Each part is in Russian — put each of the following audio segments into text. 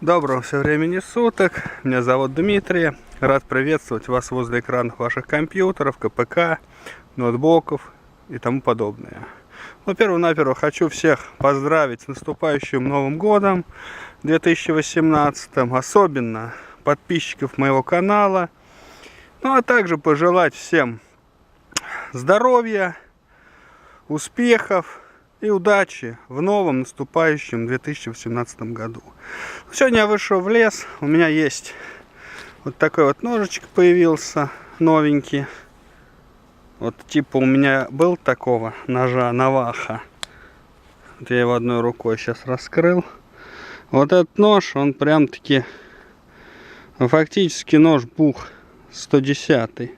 Доброго всем времени суток, меня зовут Дмитрий, рад приветствовать вас возле экранов ваших компьютеров, КПК, ноутбуков и тому подобное. Ну, перво-наперво хочу всех поздравить с наступающим Новым годом 2018, особенно подписчиков моего канала, ну а также пожелать всем здоровья, успехов и удачи в новом наступающем 2018 году. Сегодня я вышел в лес, у меня есть вот такой вот ножичек появился, новенький. Вот типа у меня был такого ножа Наваха. Вот я его одной рукой сейчас раскрыл. Вот этот нож, он прям таки фактически нож Бух 110.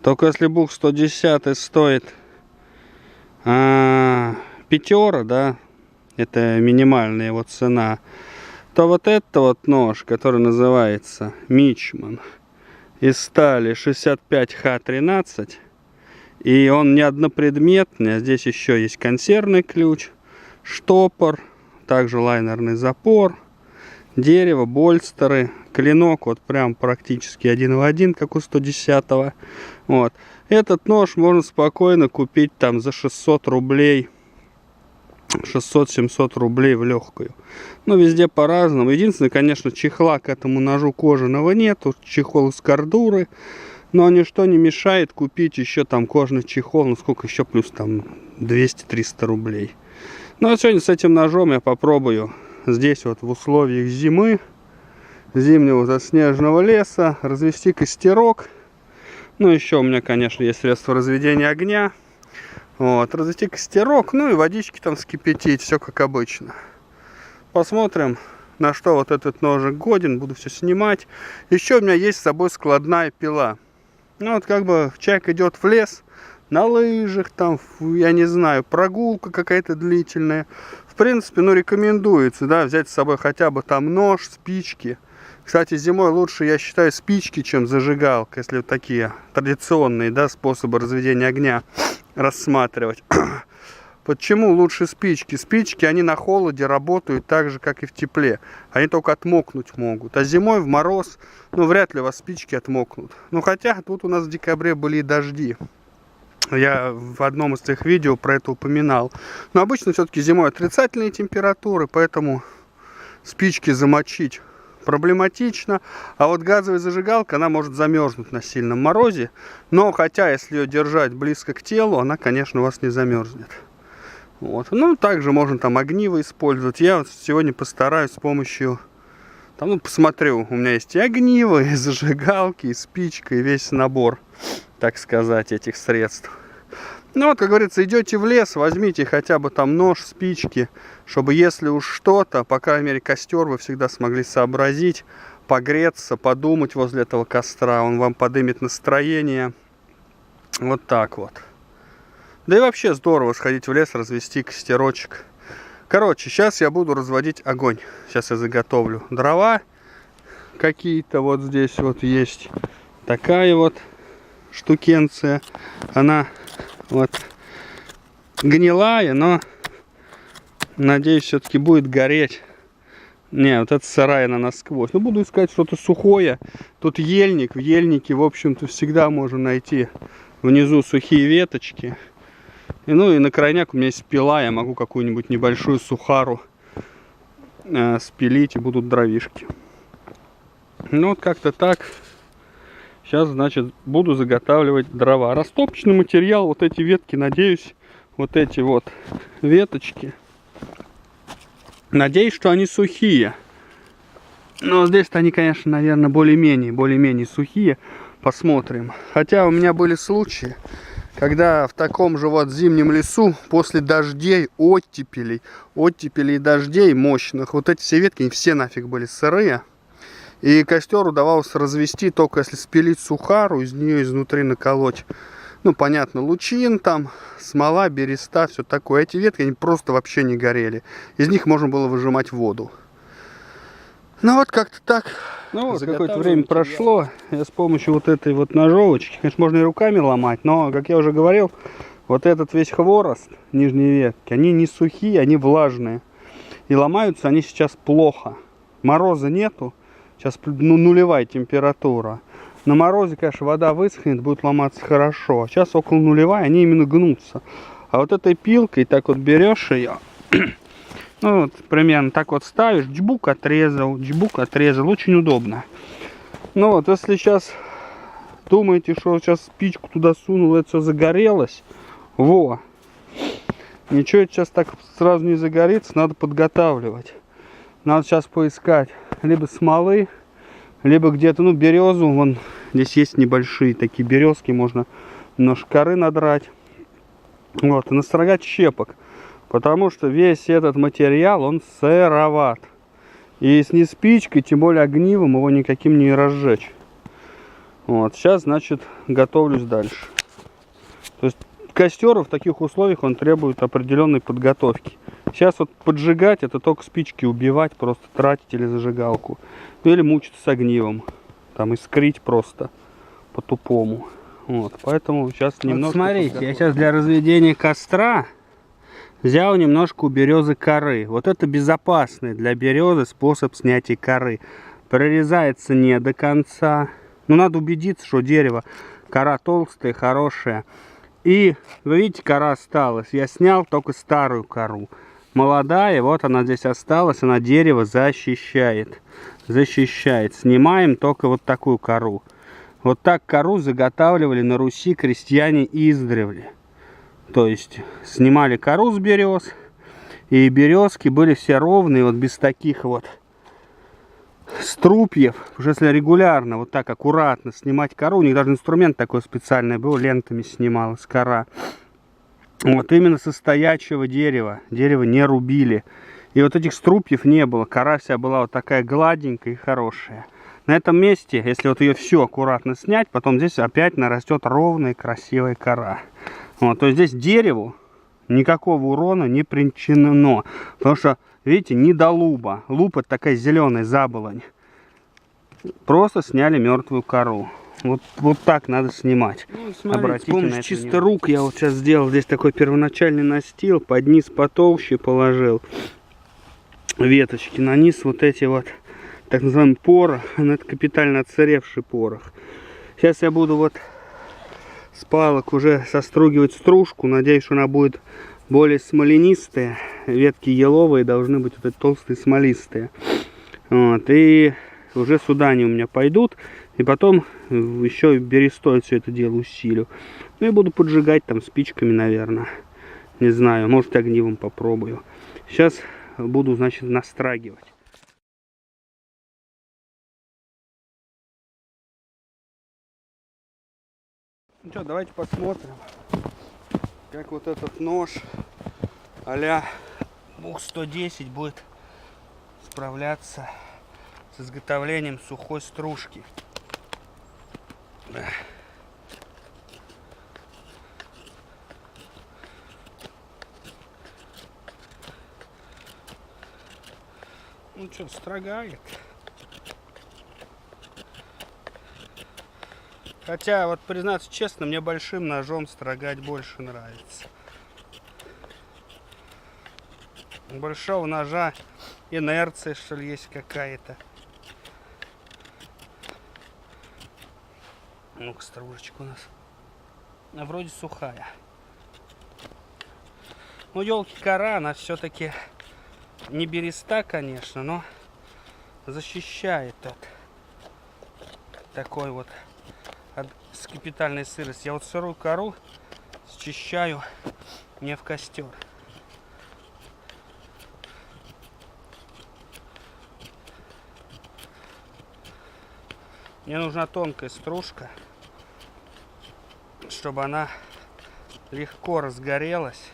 Только если Бух 110 стоит пятера, да, это минимальная его цена, то вот этот вот нож, который называется Мичман, из стали 65Х13, и он не однопредметный, а здесь еще есть консервный ключ, штопор, также лайнерный запор, дерево, больстеры, клинок вот прям практически один в один, как у 110-го. Вот. Этот нож можно спокойно купить там за 600 рублей, 600-700 рублей в легкую. Но везде по-разному. Единственное, конечно, чехла к этому ножу кожаного нету, чехол из кордуры, но ничто не мешает купить еще там кожаный чехол, ну сколько еще, плюс там 200-300 рублей. Ну а сегодня с этим ножом я попробую здесь вот в условиях зимы, зимнего заснеженного леса, развести костерок. Ну еще у меня, конечно, есть средства разведения огня. Вот, развести костерок, ну и водички там вскипятить, все как обычно. Посмотрим, на что вот этот ножик годен, буду все снимать. Еще у меня есть с собой складная пила. Ну вот как бы человек идет в лес, на лыжах, там, я не знаю, прогулка какая-то длительная. В принципе, ну рекомендуется, да, взять с собой хотя бы там нож, спички. Кстати, зимой лучше, я считаю, спички, чем зажигалка, если вот такие традиционные, да, способы разведения огня рассматривать. Почему лучше спички? Спички, они на холоде работают так же, как и в тепле. Они только отмокнуть могут. А зимой в мороз, ну, вряд ли у вас спички отмокнут. Ну, хотя тут у нас в декабре были и дожди. Я в одном из своих видео про это упоминал. Но обычно все-таки зимой отрицательные температуры, поэтому спички замочить проблематично. А вот газовая зажигалка, она может замерзнуть на сильном морозе. Но хотя, если ее держать близко к телу, она, конечно, у вас не замерзнет. Вот. Ну, также можно там огниво использовать. Я вот сегодня постараюсь с помощью... Там, ну, посмотрю, у меня есть и огниво, и зажигалки, и спичка, и весь набор, так сказать, этих средств. Ну вот, как говорится, идете в лес, возьмите хотя бы там нож, спички, чтобы если уж что-то, по крайней мере костер вы всегда смогли сообразить, погреться, подумать возле этого костра, он вам подымет настроение. Вот так вот. Да и вообще здорово сходить в лес, развести костерочек. Короче, сейчас я буду разводить огонь. Сейчас я заготовлю дрова какие-то. Вот здесь вот есть такая вот штукенция. Она вот гнилая, но надеюсь, все-таки будет гореть. Не, вот это сырая она насквозь. Ну, буду искать что-то сухое. Тут ельник. В ельнике, в общем-то, всегда можно найти внизу сухие веточки. И, ну и на крайняк у меня есть пила. Я могу какую-нибудь небольшую сухару спилить, и будут дровишки. Ну, вот как-то так. Сейчас, значит, буду заготавливать дрова. Растопочный материал, вот эти ветки, надеюсь, вот эти вот веточки. Надеюсь, что они сухие. Но здесь-то они, конечно, наверное, более-менее сухие. Посмотрим. Хотя у меня были случаи, когда в таком же вот зимнем лесу после дождей, оттепелей и дождей мощных, вот эти все ветки, они все нафиг были сырые. И костер удавалось развести только если спилить сухару, из нее изнутри наколоть, ну, понятно, лучин там, смола, береста, все такое. Эти ветки, они просто вообще не горели. Из них можно было выжимать воду. Ну, вот как-то так. Ну, вот какое-то время прошло. Я с помощью вот этой вот ножовочки, конечно, можно и руками ломать, но, как я уже говорил, вот этот весь хворост, нижние ветки, они не сухие, они влажные. И ломаются они сейчас плохо. Мороза нету. Сейчас нулевая температура. На морозе, конечно, вода высохнет, будет ломаться хорошо. Сейчас около нулевой, они именно гнутся. А вот этой пилкой так вот берешь ее, ну вот примерно так вот ставишь, джбук отрезал, очень удобно. Ну вот, если сейчас думаете, что сейчас спичку туда сунул, это все загорелось, во. Ничего сейчас так сразу не загорится, надо подготавливать. Надо сейчас поискать либо смолы, либо где-то, ну, березу. Вон здесь есть небольшие такие березки, можно немножко коры надрать. Вот, и настрогать щепок. Потому что весь этот материал, он сыроват. И с не спичкой, тем более огнивом, его никаким не разжечь. Вот, сейчас, значит, готовлюсь дальше. То есть костер в таких условиях, он требует определенной подготовки. Сейчас вот поджигать, это только спички убивать, просто тратить или зажигалку. Ну, или мучиться с огнивом. Там искрить просто по-тупому. Вот, поэтому сейчас немного... Вот смотрите, я сейчас для разведения костра взял немножко у березы коры. Вот это безопасный для березы способ снятия коры. Прорезается не до конца. Но надо убедиться, что дерево, кора толстая, хорошая. И вы видите, кора осталась. Я снял только старую кору. Молодая, вот она здесь осталась, она дерево защищает. Снимаем только вот такую кору. Вот так кору заготавливали на Руси крестьяне издревле. То есть снимали кору с берез, и березки были все ровные, вот без таких вот струпьев. Уже если регулярно, вот так аккуратно снимать кору, у них даже инструмент такой специальный был, лентами снималась кора. Вот именно со стоячего дерева. Дерево не рубили. И вот этих струпьев не было. Кора вся была вот такая гладенькая и хорошая. На этом месте, если вот ее все аккуратно снять, потом здесь опять нарастет ровная красивая кора. Вот, то есть здесь дереву никакого урона не причинено. Потому что, видите, не до луба. Луб это такая зеленая заболонь. Просто сняли мертвую кору. Вот так надо снимать. Ну, смотрите, с помощью чисто рук я вот сейчас сделал здесь такой первоначальный настил. Под низ потолще положил веточки. На низ вот эти вот, так называемый порох. Это капитально отсыревший порох. Сейчас я буду вот с палок уже состругивать стружку. Надеюсь, что она будет более смоленистая. Ветки еловые должны быть вот эти толстые смолистые. Вот. И уже сюда они у меня пойдут. И потом еще берестой все это дело усилю. Ну и буду поджигать там спичками, наверное. Не знаю, может огнивом попробую. Сейчас буду, значит, настрагивать. Ну что, давайте посмотрим, как вот этот нож а-ля Бух 110 будет справляться с изготовлением сухой стружки. Ну что, строгает. Хотя, вот признаться честно, мне большим ножом строгать больше нравится. У большого ножа инерция, что ли, есть какая-то. Ну-ка, стружечка у нас. А вроде сухая. Ну, елки-кора, она все-таки не береста, конечно, но защищает от такой вот с капитальной сырости. Я вот сырую кору счищаю не в костер. Мне нужна тонкая стружка, чтобы она легко разгорелась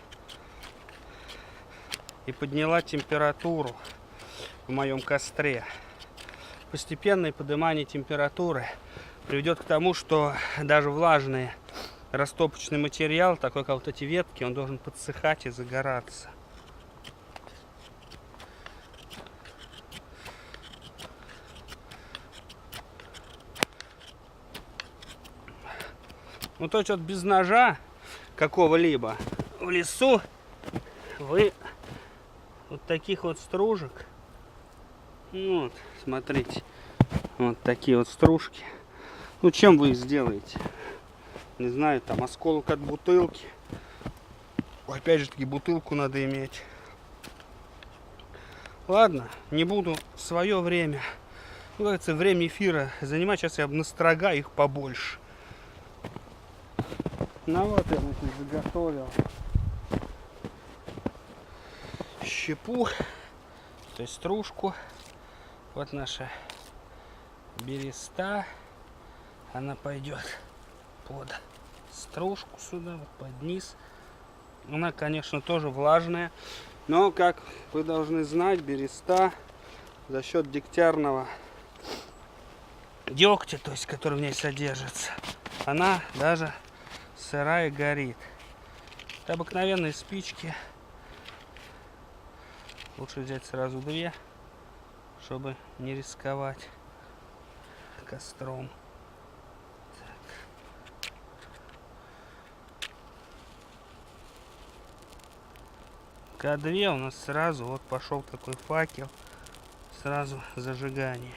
и подняла температуру в моем костре. Постепенное поднимание температуры приведет к тому, что даже влажный растопочный материал, такой как вот эти ветки, он должен подсыхать и загораться. Ну, то есть вот без ножа какого-либо в лесу вы вот таких вот стружек Ну вот, смотрите, вот такие вот стружки. Ну, чем вы их сделаете? Не знаю, там осколок от бутылки. Опять же таки, бутылку надо иметь. Ладно, не буду в свое время, ну, говорится, время эфира занимать. Сейчас я настрогаю их побольше. Ну вот я заготовил щепу, то есть стружку. Вот наша береста. Она пойдет под стружку сюда, вот под низ. Она, конечно, тоже влажная. Но, как вы должны знать, береста за счет дегтярного дегтя, то есть который в ней содержится, она даже сырая горит. Это обыкновенные спички. Лучше взять сразу 2, чтобы не рисковать костром. К2 у нас сразу вот пошел такой факел, сразу зажигание.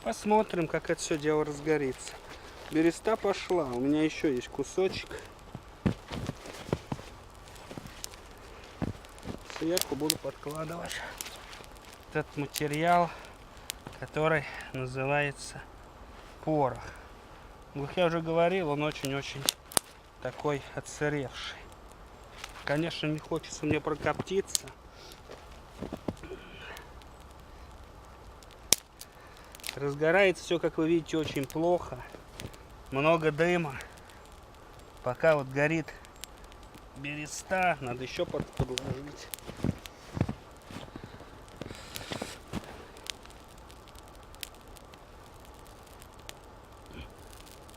Посмотрим, как это все дело разгорится. Береста пошла, у меня еще есть кусочек. Сверху буду подкладывать этот материал, который называется порох. Как я уже говорил, он очень-очень такой отсыревший. Конечно, не хочется мне прокоптиться. Разгорается все, как вы видите, очень плохо. Много дыма. Пока вот горит береста, надо еще подложить.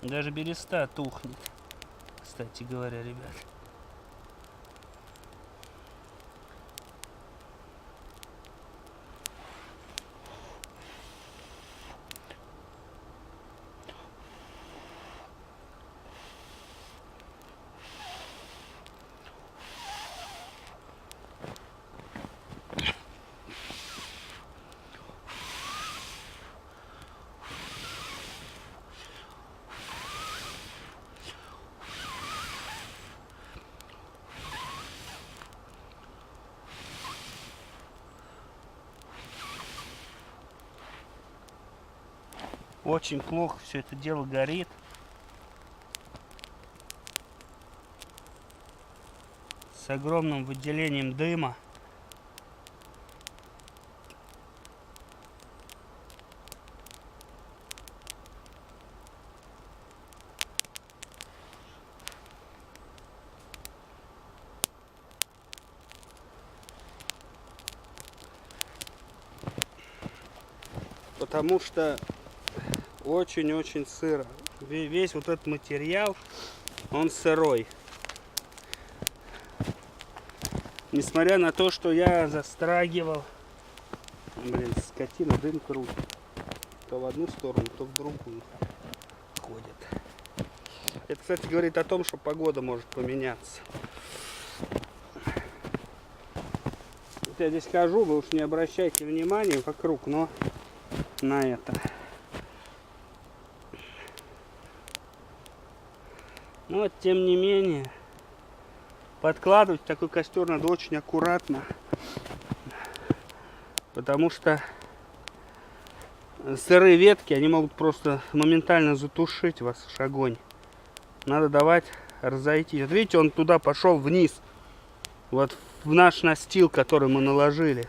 Даже береста тухнет, кстати говоря, ребят. Очень плохо все это дело горит. С огромным выделением дыма. Потому что очень-очень сыро. Весь вот этот материал, он сырой. Несмотря на то, что я застрагивал. Блин, скотина, дым крутит. То в одну сторону, то в другую ходит. Это, кстати, говорит о том, что погода может поменяться. Вот я здесь хожу, вы уж не обращайте внимания вокруг, но на это. Но вот, тем не менее, подкладывать в такой костер надо очень аккуратно, потому что сырые ветки, они могут просто моментально затушить ваш огонь. Надо давать разойтись. Вот видите, он туда пошел вниз, вот в наш настил, который мы наложили.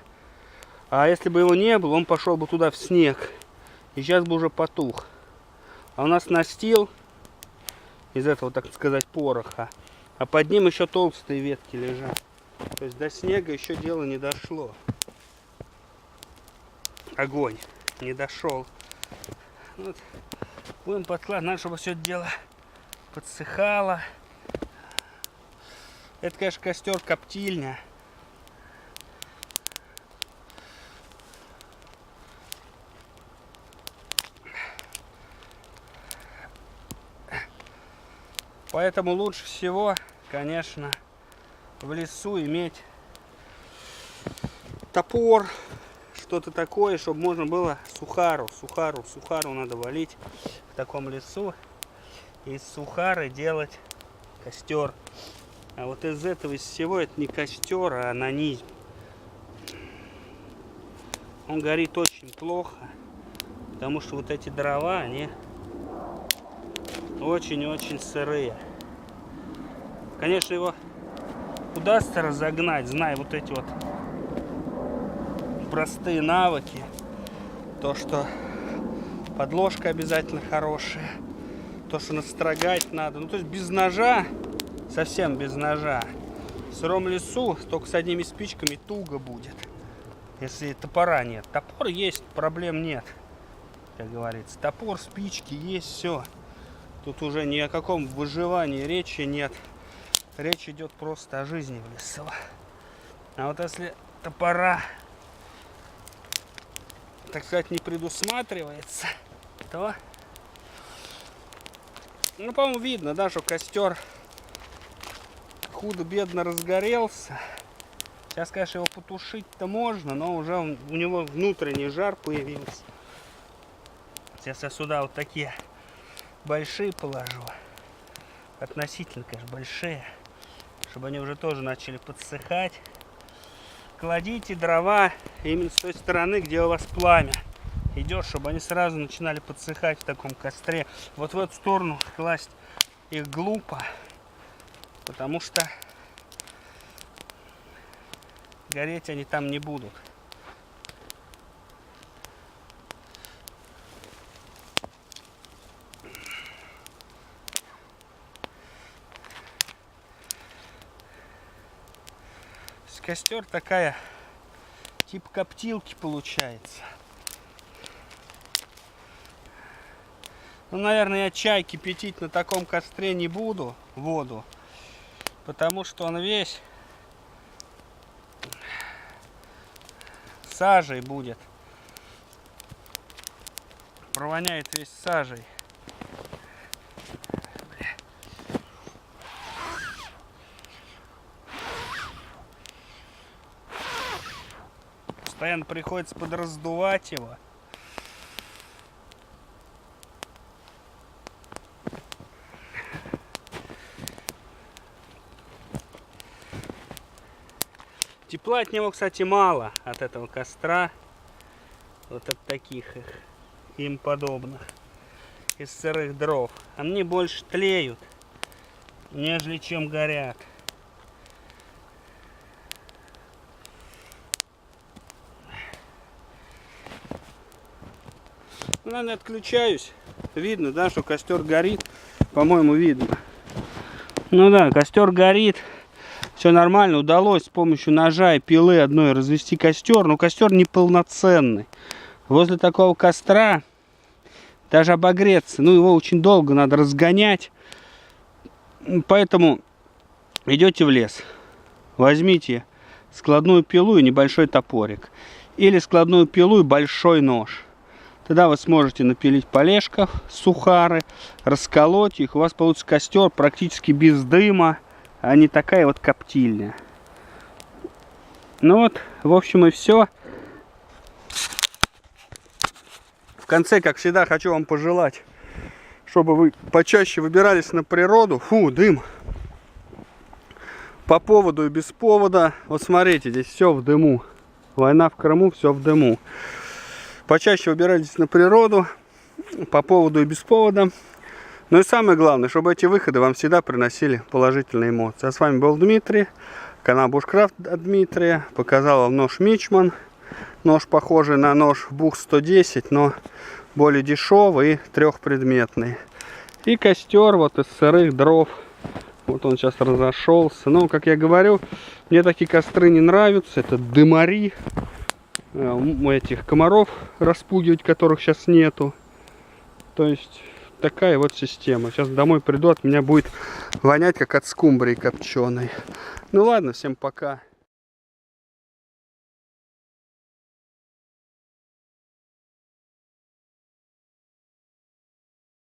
А если бы его не было, он пошел бы туда в снег, и сейчас бы уже потух. А у нас настил из этого, так сказать, пороха, а под ним еще толстые ветки лежат. То есть до снега еще дело не дошло. Огонь не дошел. Вот. Будем подкладывать, надо, чтобы все это дело подсыхало. Это, конечно, костер коптильня. Поэтому лучше всего, конечно, в лесу иметь топор, что-то такое, чтобы можно было сухару надо валить в таком лесу. Из сухары делать костер. А вот из этого, из всего, это не костер, а анонизм. Он горит очень плохо, потому что вот эти дрова, они очень-очень сырые. Конечно, его удастся разогнать, зная вот эти вот простые навыки. То, что подложка обязательно хорошая, то, что настрогать надо. Ну, то есть без ножа, совсем без ножа. В сыром лесу только с одними спичками туго будет, если топора нет. Топор есть, проблем нет, как говорится. Топор, спички есть, все. Тут уже ни о каком выживании речи нет. Речь идет просто о жизни в лесу. А вот если топора, так сказать, не предусматривается, то, ну, по-моему, видно, да, что костер худо-бедно разгорелся. Сейчас, конечно, его потушить-то можно, но уже у него внутренний жар появился. Сейчас я сюда вот такие большие положу. Относительно, конечно, большие. Чтобы они уже тоже начали подсыхать. Кладите дрова именно с той стороны, где у вас пламя идет, чтобы они сразу начинали подсыхать в таком костре. Вот в эту сторону класть их глупо, потому что гореть они там не будут. Костер такая, типа коптилки получается. Ну, наверное, я чай кипятить на таком костре не буду, воду, потому что он весь сажей будет. Провоняет весь сажей. Постоянно приходится подраздувать его. Тепла от него, кстати, мало, от этого костра. Вот от таких им подобных. Из сырых дров. Они больше тлеют, нежели чем горят. Ну, наверное, отключаюсь. Видно, да, что костер горит. По-моему, видно. Ну да, костер горит. Все нормально. Удалось с помощью ножа и пилы одной развести костер. Но костер неполноценный. Возле такого костра даже обогреться, ну, его очень долго надо разгонять. Поэтому идете в лес. Возьмите складную пилу и небольшой топорик. Или складную пилу и большой нож. Тогда вы сможете напилить полежков, сухары, расколоть их. У вас получится костер практически без дыма, а не такая вот коптильня. Ну вот, в общем, и все. В конце, как всегда, хочу вам пожелать, чтобы вы почаще выбирались на природу. Фу, дым. По поводу и без повода. Вот смотрите, здесь все в дыму. Война в Крыму, все в дыму. Почаще выбирайтесь на природу, по поводу и без повода. Ну и самое главное, чтобы эти выходы вам всегда приносили положительные эмоции. А с вами был Дмитрий, канал Бушкрафт от Дмитрия. Показал вам нож Мичман. Нож похожий на нож Бух 110, но более дешевый и трехпредметный. И костер вот из сырых дров. Вот он сейчас разошелся. Но, как я говорю, мне такие костры не нравятся. Это дымари. Этих комаров распугивать, которых сейчас нету. То есть такая вот система. Сейчас домой приду, от меня будет вонять как от скумбрии копченой. Ну ладно, всем пока.